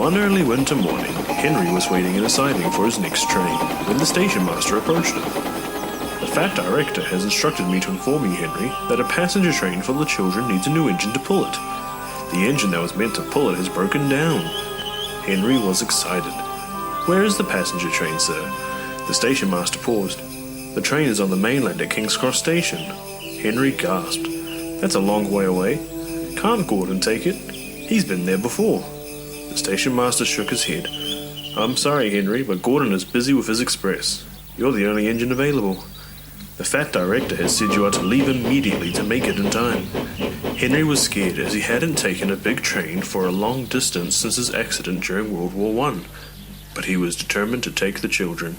One early winter morning, Henry was waiting in a siding for his next train when the station master approached him. "The fat director has instructed me to inform you, Henry, that a passenger train full of children needs a new engine to pull it. The engine that was meant to pull it has broken down." Henry was excited. "Where is the passenger train, sir?" The station master paused. "The train is on the mainland at King's Cross Station." Henry gasped. "That's a long way away. Can't Gordon take it? He's been there before." The station master shook his head. "I'm sorry, Henry, but Gordon is busy with his express. You're the only engine available. The fat director has said you are to leave immediately to make it in time." Henry was scared as he hadn't taken a big train for a long distance since his accident during World War I, but he was determined to take the children.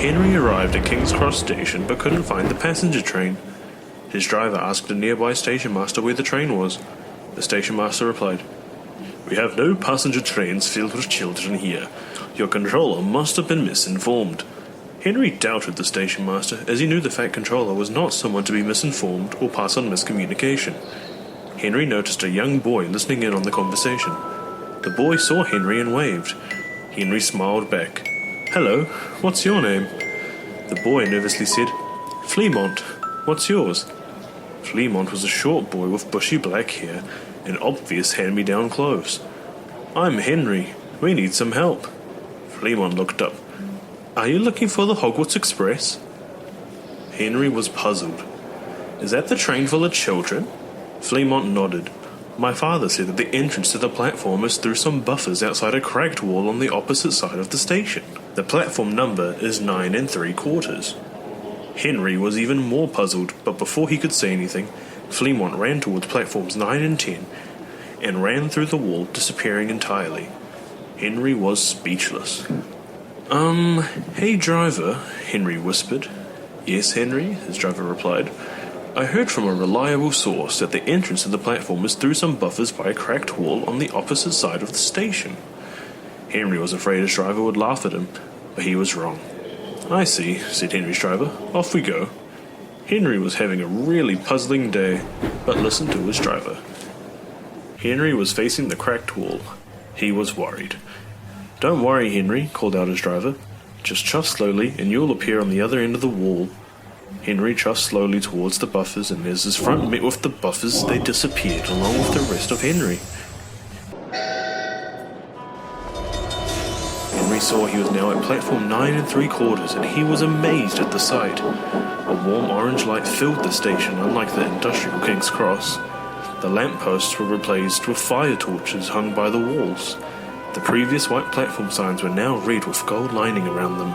Henry arrived at King's Cross Station but couldn't find the passenger train. His driver asked a nearby station master where the train was. The station master replied, "We have no passenger trains filled with children here. Your controller must have been misinformed." Henry doubted the station master, as he knew the fat controller was not someone to be misinformed or pass on miscommunication. Henry noticed a young boy listening in on the conversation. The boy saw Henry and waved. Henry smiled back. "Hello, what's your name?" The boy nervously said, "Fleamont. What's yours?" Fleamont was a short boy with bushy black hair and obvious hand-me-down clothes. "I'm Henry. We need some help." Fleamont looked up. "Are you looking for the Hogwarts Express?" Henry was puzzled. "Is that the train full of children?" Fleamont nodded. "My father said that the entrance to the platform is through some buffers outside a cracked wall on the opposite side of the station. The platform number is 9 3/4. Henry was even more puzzled, but before he could say anything, Fleamont ran towards platforms 9 and 10 and ran through the wall, disappearing entirely. Henry was speechless. Hey driver," Henry whispered. "Yes, Henry," his driver replied. "I heard from a reliable source that the entrance to the platform is through some buffers by a cracked wall on the opposite side of the station." Henry was afraid his driver would laugh at him, but he was wrong. "I see," said Henry's driver. "Off we go." Henry was having a really puzzling day, but listened to his driver. Henry was facing the cracked wall. He was worried. "Don't worry, Henry," called out his driver. "Just chuff slowly and you'll appear on the other end of the wall." Henry chuffed slowly towards the buffers, and as his front met with the buffers, they disappeared along with the rest of Henry. Henry saw he was now at platform 9 3/4, and he was amazed at the sight. A warm orange light filled the station, unlike the industrial King's Cross. The lampposts were replaced with fire torches hung by the walls. The previous white platform signs were now red with gold lining around them.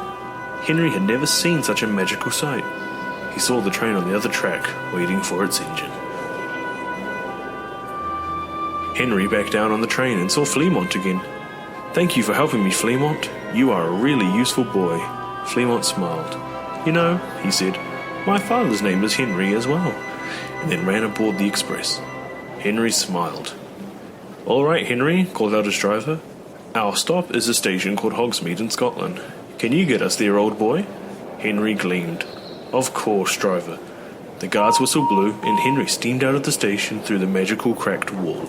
Henry had never seen such a magical sight. He saw the train on the other track, waiting for its engine. Henry backed down on the train and saw Fleamont again. "Thank you for helping me, Fleamont. You are a really useful boy." Fleamont smiled. "You know," he said, "my father's name is Henry as well," and then ran aboard the express. Henry smiled. "All right, Henry," called out his driver. "Our stop is a station called Hogsmeade in Scotland. Can you get us there, old boy?" Henry gleamed. "Of course, driver." The guard's whistle blew, and Henry steamed out of the station through the magical cracked wall.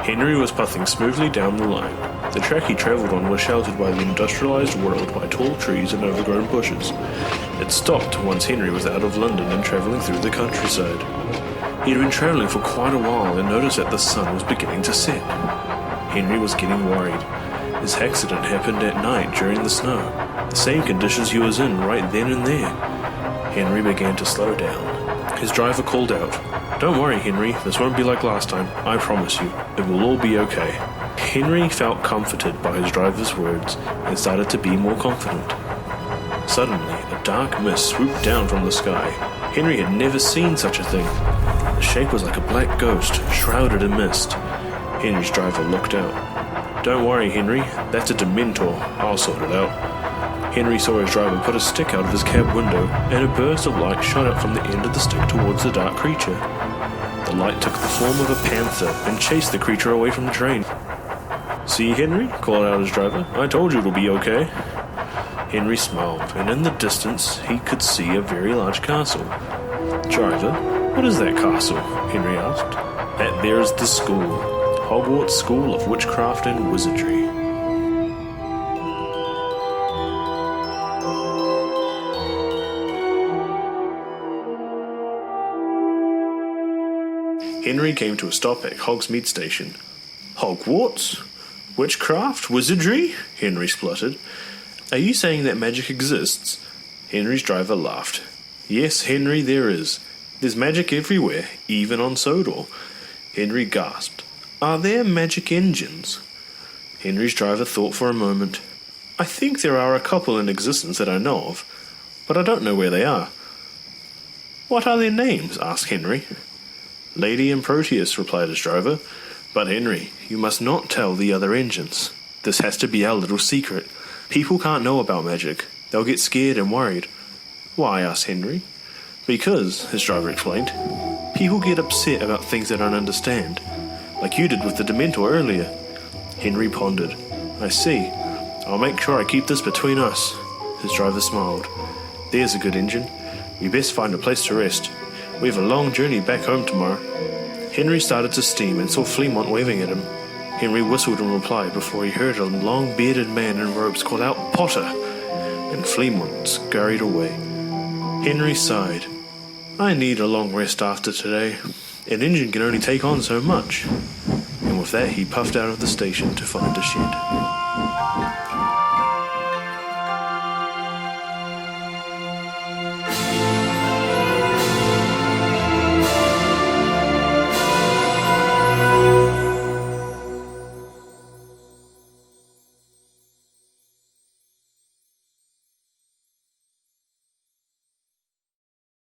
Henry was puffing smoothly down the line. The track he travelled on was sheltered by the industrialised world by tall trees and overgrown bushes. It stopped once Henry was out of London and travelling through the countryside. He had been travelling for quite a while and noticed that the sun was beginning to set. Henry was getting worried. His accident happened at night during the snow, the same conditions he was in right then and there. Henry began to slow down. His driver called out, "Don't worry, Henry, this won't be like last time. I promise you, it will all be okay." Henry felt comforted by his driver's words and started to be more confident. Suddenly, a dark mist swooped down from the sky. Henry had never seen such a thing. The shape was like a black ghost, shrouded in mist. Henry's driver looked out. "Don't worry, Henry, that's a Dementor. I'll sort it out." Henry saw his driver put a stick out of his cab window, and a burst of light shot out from the end of the stick towards the dark creature. The The light took the form of a panther and chased the creature away from the train. "See, Henry?" called out his driver. "I told you it'll be okay." Henry smiled, and in the distance he could see a very large castle. "Driver, what is that castle?" Henry asked. "That there is the school, Hogwarts School of Witchcraft and Wizardry." Henry came to a stop at Hogsmeade Station. "Hogwarts? Witchcraft? Wizardry?" Henry spluttered. "Are you saying that magic exists?" Henry's driver laughed. "Yes, Henry, there is. There's magic everywhere, even on Sodor." Henry gasped. "Are there magic engines?" Henry's driver thought for a moment. "I think there are a couple in existence that I know of, but I don't know where they are." "What are their names?" asked Henry. "Lady and Proteus," replied his driver. "But Henry, you must not tell the other engines. This has to be our little secret. People can't know about magic. They'll get scared and worried." "Why?" asked Henry. "Because," his driver explained, "people get upset about things they don't understand, like you did with the Dementor earlier." Henry pondered. "I see. I'll make sure I keep this between us." His driver smiled. "There's a good engine. We best find a place to rest. We have a long journey back home tomorrow." Henry started to steam and saw Fleamont waving at him. Henry whistled in reply before he heard a long-bearded man in robes call out, "Potter!" and Fleamont scurried away. Henry sighed. "I need a long rest after today. An engine can only take on so much." And with that he puffed out of the station to find a shed.